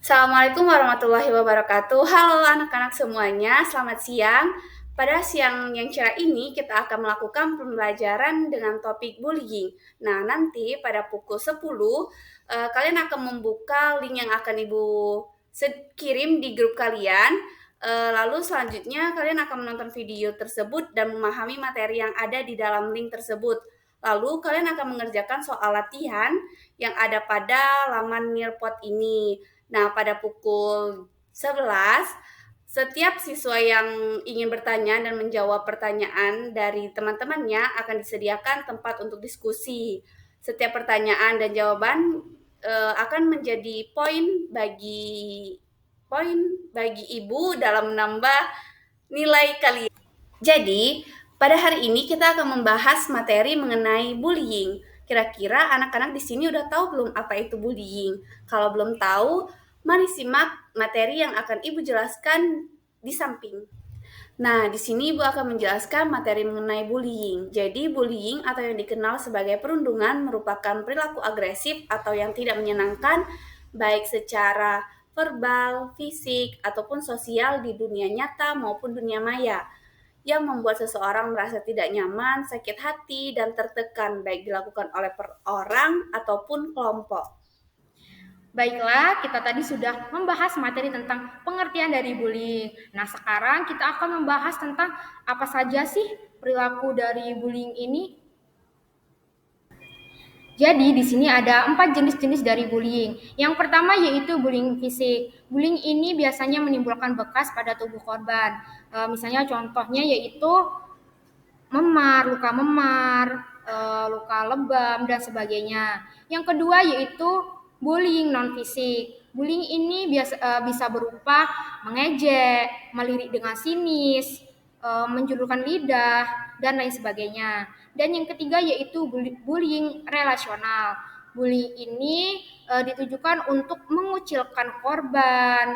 Assalamualaikum warahmatullahi wabarakatuh. Halo anak-anak semuanya, selamat siang. Pada siang yang cerah ini kita akan melakukan pembelajaran dengan topik bullying. Nah, nanti pada pukul 10 kalian akan membuka link yang akan Ibu kirim di grup kalian. Lalu selanjutnya kalian akan menonton video tersebut dan memahami materi yang ada di dalam link tersebut. Lalu kalian akan mengerjakan soal latihan yang ada pada laman Nearpod ini. Nah, pada pukul 11, setiap siswa yang ingin bertanya dan menjawab pertanyaan dari teman-temannya akan disediakan tempat untuk diskusi. Setiap pertanyaan dan jawaban akan menjadi poin bagi ibu dalam menambah nilai kalian. Jadi, pada hari ini kita akan membahas materi mengenai bullying. Kira-kira anak-anak di sini udah tahu belum apa itu bullying? Kalau belum tahu, mari simak materi yang akan Ibu jelaskan di samping. Nah, di sini Ibu akan menjelaskan materi mengenai bullying. Jadi, bullying atau yang dikenal sebagai perundungan merupakan perilaku agresif atau yang tidak menyenangkan, baik secara verbal, fisik, ataupun sosial di dunia nyata maupun dunia maya yang membuat seseorang merasa tidak nyaman, sakit hati, dan tertekan, baik dilakukan oleh orang ataupun kelompok. Baiklah, kita tadi sudah membahas materi tentang pengertian dari bullying. Nah, sekarang kita akan membahas tentang apa saja sih perilaku dari bullying ini. Jadi, di sini ada 4 jenis-jenis dari bullying. Yang pertama yaitu bullying fisik. Bullying ini biasanya menimbulkan bekas pada tubuh korban. Misalnya contohnya yaitu memar, luka lebam, dan sebagainya. Yang kedua yaitu bullying non-fisik. Bullying ini bisa berupa mengejek, melirik dengan sinis, menjulurkan lidah, dan lain sebagainya. Dan yang ketiga yaitu bullying relasional. Bullying ini ditujukan untuk mengucilkan korban,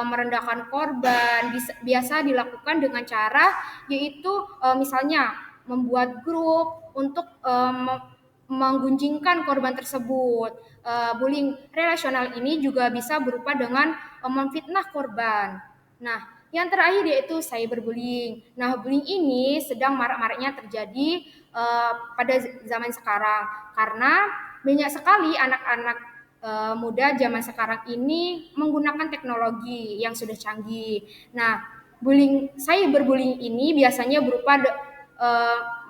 merendahkan korban, biasa dilakukan dengan cara yaitu misalnya membuat grup untuk menggunjingkan korban tersebut. Bullying relasional ini juga bisa berupa dengan memfitnah korban. Nah, yang terakhir yaitu cyberbullying. Nah, bullying ini sedang marak-maraknya terjadi pada zaman sekarang karena banyak sekali anak-anak muda zaman sekarang ini menggunakan teknologi yang sudah canggih. Nah, cyberbullying ini biasanya berupa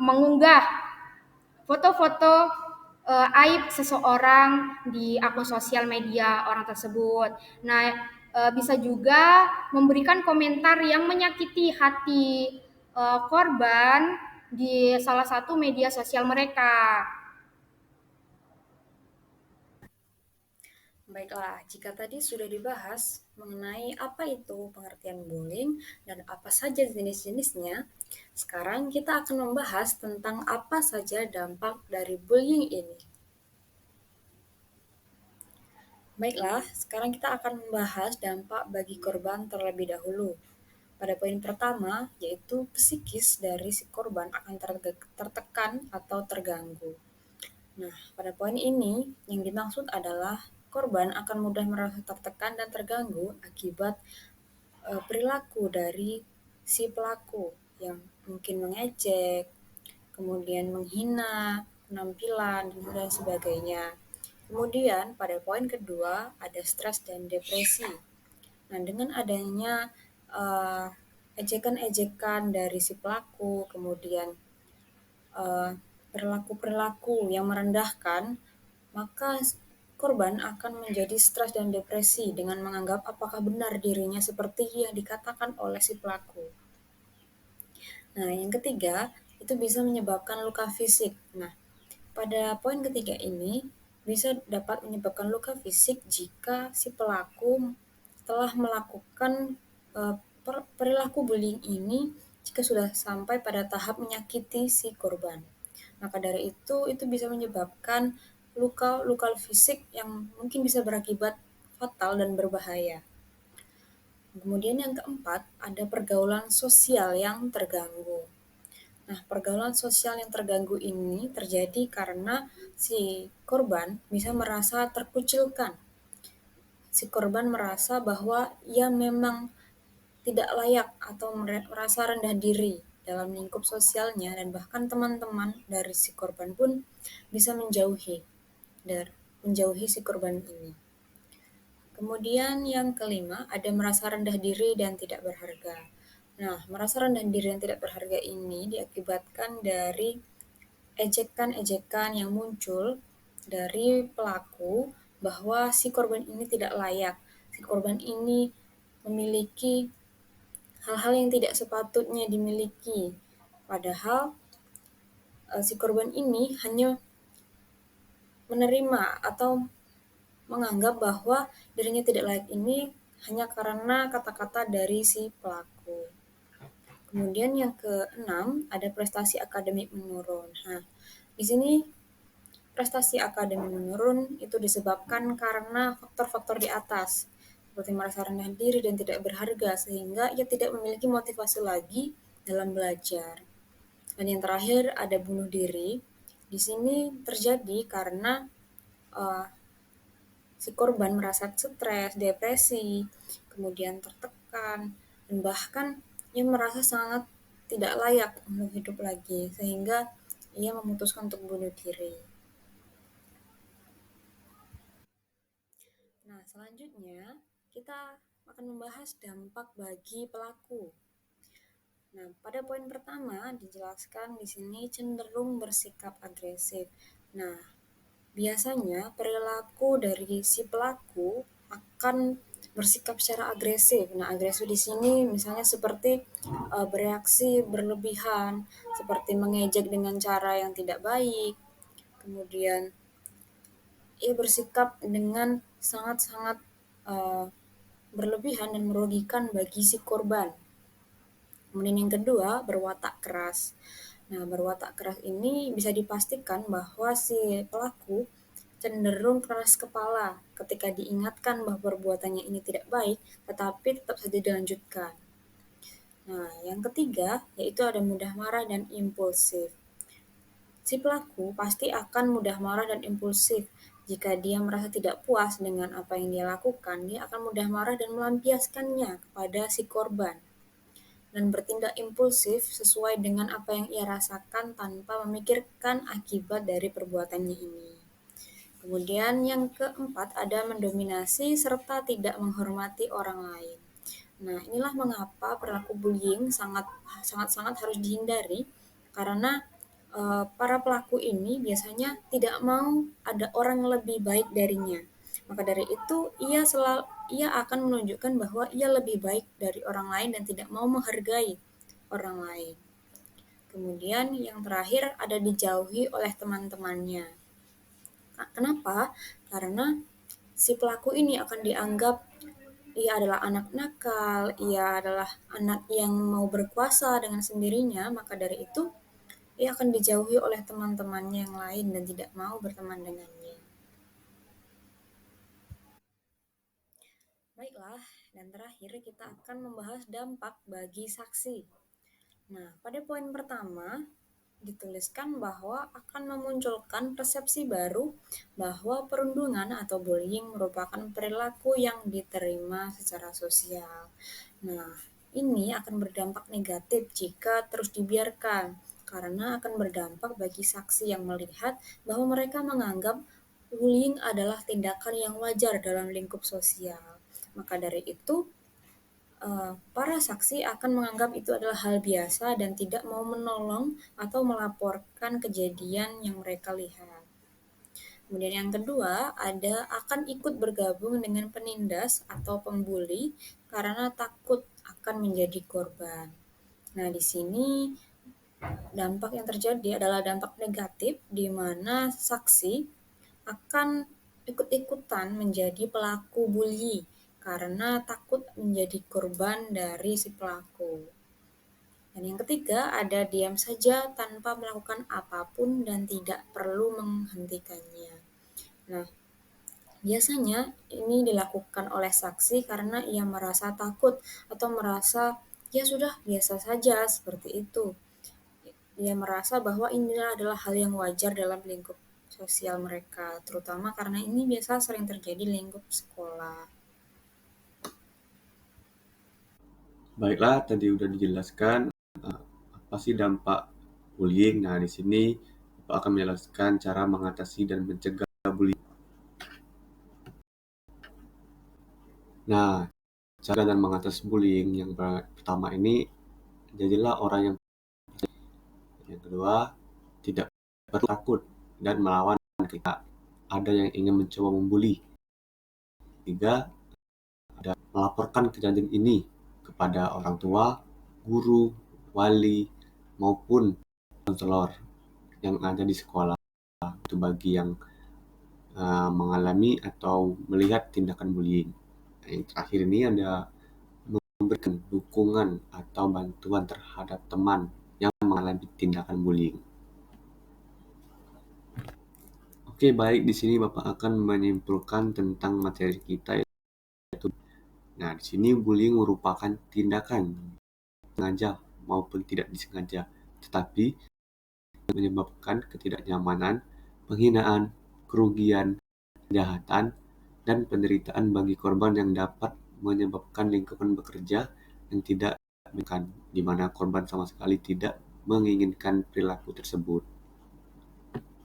mengunggah foto-foto aib seseorang di akun sosial media orang tersebut. Nah, bisa juga memberikan komentar yang menyakiti hati korban di salah satu media sosial mereka. Baiklah, jika tadi sudah dibahas mengenai apa itu pengertian bullying dan apa saja jenis-jenisnya, sekarang kita akan membahas tentang apa saja dampak dari bullying ini. Baiklah, sekarang kita akan membahas dampak bagi korban terlebih dahulu. Pada poin pertama, yaitu psikis dari si korban akan tertekan atau terganggu. Nah, pada poin ini yang dimaksud adalah korban akan mudah merasa tertekan dan terganggu akibat perilaku dari si pelaku yang mungkin mengejek, kemudian menghina penampilan dan sebagainya. Kemudian pada poin kedua ada stres dan depresi. Nah, dengan adanya ejekan-ejekan dari si pelaku, kemudian perilaku-perilaku yang merendahkan, maka korban akan menjadi stres dan depresi dengan menganggap apakah benar dirinya seperti yang dikatakan oleh si pelaku. Nah, yang ketiga, itu bisa menyebabkan luka fisik. Nah, pada poin ketiga ini, bisa dapat menyebabkan luka fisik jika si pelaku telah melakukan perilaku bullying ini jika sudah sampai pada tahap menyakiti si korban. Maka dari itu bisa menyebabkan luka fisik yang mungkin bisa berakibat fatal dan berbahaya. Kemudian yang keempat, ada pergaulan sosial yang terganggu. Nah, pergaulan sosial yang terganggu ini terjadi karena si korban bisa merasa terkucilkan si korban merasa bahwa ia memang tidak layak atau merasa rendah diri dalam lingkup sosialnya, dan bahkan teman-teman dari si korban pun bisa menjauhi si korban ini. Kemudian yang kelima, ada merasa rendah diri dan tidak berharga. Nah, merasa rendah diri dan tidak berharga ini diakibatkan dari ejekan-ejekan yang muncul dari pelaku bahwa si korban ini tidak layak. Si korban ini memiliki hal-hal yang tidak sepatutnya dimiliki. Padahal si korban ini hanya menerima atau menganggap bahwa dirinya tidak layak ini hanya karena kata-kata dari si pelaku. Kemudian yang keenam, ada prestasi akademik menurun. Nah, di sini prestasi akademik menurun itu disebabkan karena faktor-faktor di atas, seperti merasa rendah diri dan tidak berharga, sehingga ia tidak memiliki motivasi lagi dalam belajar. Dan yang terakhir ada bunuh diri. Di sini terjadi karena uh, si korban merasa stres, depresi, kemudian tertekan, dan bahkan ia merasa sangat tidak layak untuk hidup lagi, sehingga ia memutuskan untuk bunuh diri. Nah, selanjutnya kita akan membahas dampak bagi pelaku. Nah, pada poin pertama dijelaskan di sini cenderung bersikap agresif. Nah, biasanya perilaku dari si pelaku akan bersikap secara agresif. Nah, agresif di sini misalnya seperti bereaksi berlebihan, seperti mengejek dengan cara yang tidak baik. Kemudian ia bersikap dengan sangat-sangat uh, berlebihan dan merugikan bagi si korban. Kemudian yang kedua, berwatak keras. Nah, berwatak keras ini bisa dipastikan bahwa si pelaku cenderung keras kepala ketika diingatkan bahwa perbuatannya ini tidak baik, tetapi tetap saja dilanjutkan. Nah, yang ketiga, yaitu ada mudah marah dan impulsif. Si pelaku pasti akan mudah marah dan impulsif. Jika dia merasa tidak puas dengan apa yang dia lakukan, dia akan mudah marah dan melampiaskannya kepada si korban, dan bertindak impulsif sesuai dengan apa yang ia rasakan tanpa memikirkan akibat dari perbuatannya ini. Kemudian yang keempat, ada mendominasi serta tidak menghormati orang lain. Nah, inilah mengapa perilaku bullying sangat harus dihindari, karena para pelaku ini biasanya tidak mau ada orang lebih baik darinya. Maka dari itu ia akan menunjukkan bahwa ia lebih baik dari orang lain dan tidak mau menghargai orang lain. Kemudian yang terakhir ada dijauhi oleh teman-temannya. Kenapa? Karena si pelaku ini akan dianggap ia adalah anak nakal, ia adalah anak yang mau berkuasa dengan sendirinya, maka dari itu ia akan dijauhi oleh teman-temannya yang lain dan tidak mau berteman dengannya. Baiklah, dan terakhir kita akan membahas dampak bagi saksi. Nah, pada poin pertama dituliskan bahwa akan memunculkan persepsi baru bahwa perundungan atau bullying merupakan perilaku yang diterima secara sosial. Nah, ini akan berdampak negatif jika terus dibiarkan, karena akan berdampak bagi saksi yang melihat bahwa mereka menganggap bullying adalah tindakan yang wajar dalam lingkup sosial. Maka dari itu, para saksi akan menganggap itu adalah hal biasa dan tidak mau menolong atau melaporkan kejadian yang mereka lihat. Kemudian yang kedua, ada akan ikut bergabung dengan penindas atau pembuli karena takut akan menjadi korban. Nah, di sini dampak yang terjadi adalah dampak negatif di mana saksi akan ikut-ikutan menjadi pelaku bully karena takut menjadi korban dari si pelaku. Dan yang ketiga, ada diam saja tanpa melakukan apapun dan tidak perlu menghentikannya. Nah, biasanya ini dilakukan oleh saksi karena ia merasa takut atau merasa ya sudah biasa saja seperti itu. Ia merasa bahwa inilah adalah hal yang wajar dalam lingkup sosial mereka, terutama karena ini biasa sering terjadi di lingkup sekolah. Baiklah, tadi udah dijelaskan apa sih dampak bullying. Nah, di sini Bapak akan menjelaskan cara mengatasi dan mencegah bullying. Nah, cara dan mengatasi bullying yang pertama ini, jadilah orang yang kedua, tidak perlu takut dan melawan ketika ada yang ingin mencoba membuli. Ketiga, ada melaporkan kejadian ini kepada orang tua, guru, wali, maupun konselor yang ada di sekolah. Itu bagi yang mengalami atau melihat tindakan bullying. Nah, yang terakhir ini ada memberikan dukungan atau bantuan terhadap teman yang mengalami tindakan bullying. Oke, baik, di sini Bapak akan menyimpulkan tentang materi kita, yaitu nah, di sini bullying merupakan tindakan sengaja maupun tidak disengaja, tetapi menyebabkan ketidaknyamanan, penghinaan, kerugian, kejahatan, dan penderitaan bagi korban yang dapat menyebabkan lingkungan bekerja yang tidak menyenangkan, di mana korban sama sekali tidak menginginkan perilaku tersebut.